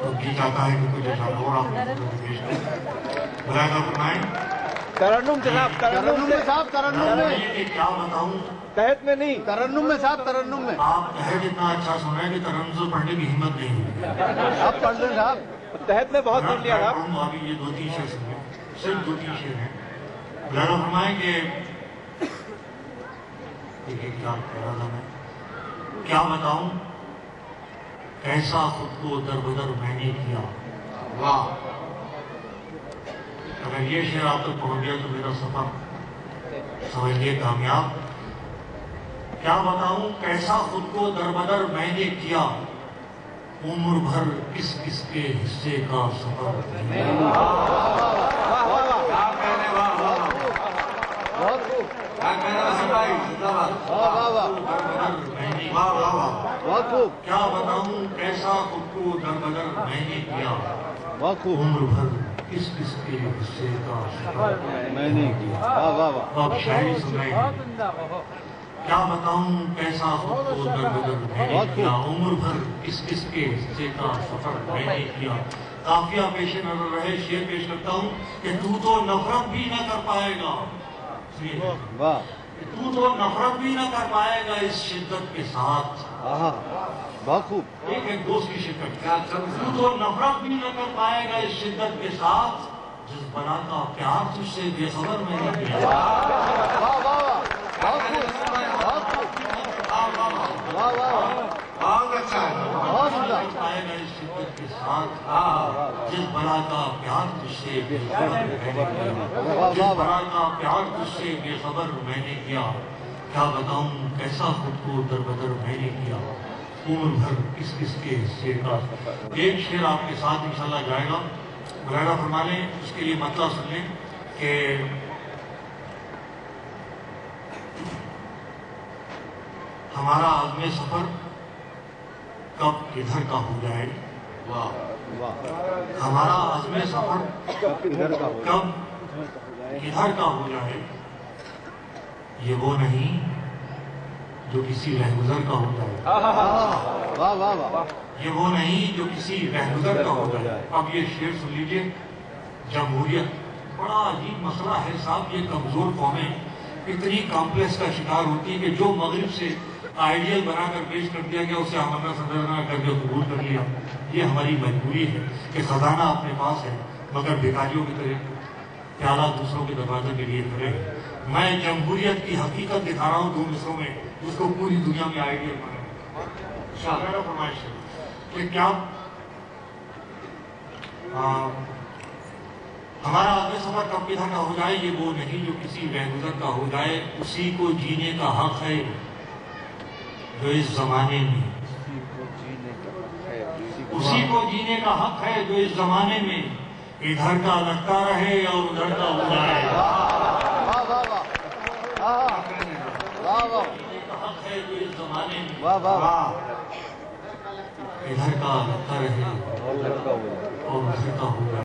تو جی چاہتا ہے کہ کچھ ایسا اور آپ پیش کریں. ملاحظہ فرمائیں. ترنم جناب، ترنم میں صاحب، ترنم میں کیا بتاؤں، تحت میں نہیں، ترنم میں صاحب، ترنم میں. آپ تحت اتنا اچھا سنا ہے کہ ترنم پڑھنے کی ہمت نہیں ہوئی. آپ پڑھ لیں صاحب، تحت میں بہت سن لیا صاحب. ابھی یہ 2-3 شعر سنیں، صرف 2-3 شعر ہیں. ملاحظہ فرمائیں کہ دیکھیے کیا کہہ رہا تھا میں، کیا بتاؤں کیسا خود کو در بدر میں نے کیا. واہ، اگر یہ شعر آپ تک پہنچ گیا تو میرا سفر سمجھئے کامیاب. کیا بتاؤں کیسا خود کو در بدر میں نے کیا، عمر بھر کس کس کے حصے کا سفر. کیا بتاؤں کیسا خود کو در بدر میں نے کیا، عمر بھر کس کس کے حصے کا سفر میں نے کیا. اب شاعری سنائیں. کیا بتاؤں کیسا خود کو در بدر میں نے کیا، عمر بھر کس کس کے حصے کا سفر میں نے کیا. قافیہ پیش نظر رہے، شعر پیش کرتا ہوں کہ تو نفرت بھی نہ کر پائے گا، تو نفرت بھی نہ کر پائے گا اس شدت کے ساتھ. بہت خوب. ایک دوست کی شکل، تو نفرت بھی نہ کر پائے گا اس شدت کے ساتھ، جس بلا کا پیار تجھ سے بے خبر میں نے کیا. پائے گا اس شدت کے ساتھ، جس بلا کا پیار تجھ سے بے خبر میں نے کیا، جس بلا کا پیار تجھ سے بے خبر میں نے کیا. کیا بتاؤں کیسا خود کو در بدر میں نے کیا، عمر بھر کس کس کے حصے کا. ایک شعر آپ کے ساتھ انشاءاللہ جائے گا. ملاحظہ فرما لیں، اس کے لیے مطلب سن لیں کہ ہمارا عزم سفر کب کدھر کا ہو جائے. ہمارا عزم سفر کب کدھر کا ہو جائے، یہ وہ نہیں جو کسی رہگزر کا ہو جائے. یہ وہ نہیں جو کسی رہگزر کا ہو جائے. اب یہ شعر سن لیجئے. جمہوریت بڑا عجیب مسئلہ ہے صاحب. یہ کمزور قومیں اتنی کمپلیکس کا شکار ہوتی ہے کہ جو مغرب سے آئیڈیل بنا کر پیش کر دیا گیا اسے آمدہ صدرنا کر کے قبول کر لیا. یہ ہماری مجبوری ہے کہ خزانہ اپنے پاس ہے مگر بھکاریوں کی طرح پیالہ دوسروں کے دروازے کے لیے کھڑے. میں جمہوریت کی حقیقت دکھا رہا ہوں 2 مصروں میں، اس کو پوری دنیا میں آئیڈیل بنا. شاہدہ فرمائش ہے کہ کیا ہمارا عزم سفر کب کدھر کا ہو جائے، یہ وہ نہیں جو کسی رہگزر کا ہو جائے. اسی کو جینے کا حق ہے جو اس زمانے میں، اسی کو جینے کا حق ہے جو اس زمانے میں ادھر کا لگتا رہے اور ادھر کا ہو جائے. حق ہے جو اس زمانے میں ادھر کا لگتا رہے اور ادھر کا ہو جائے.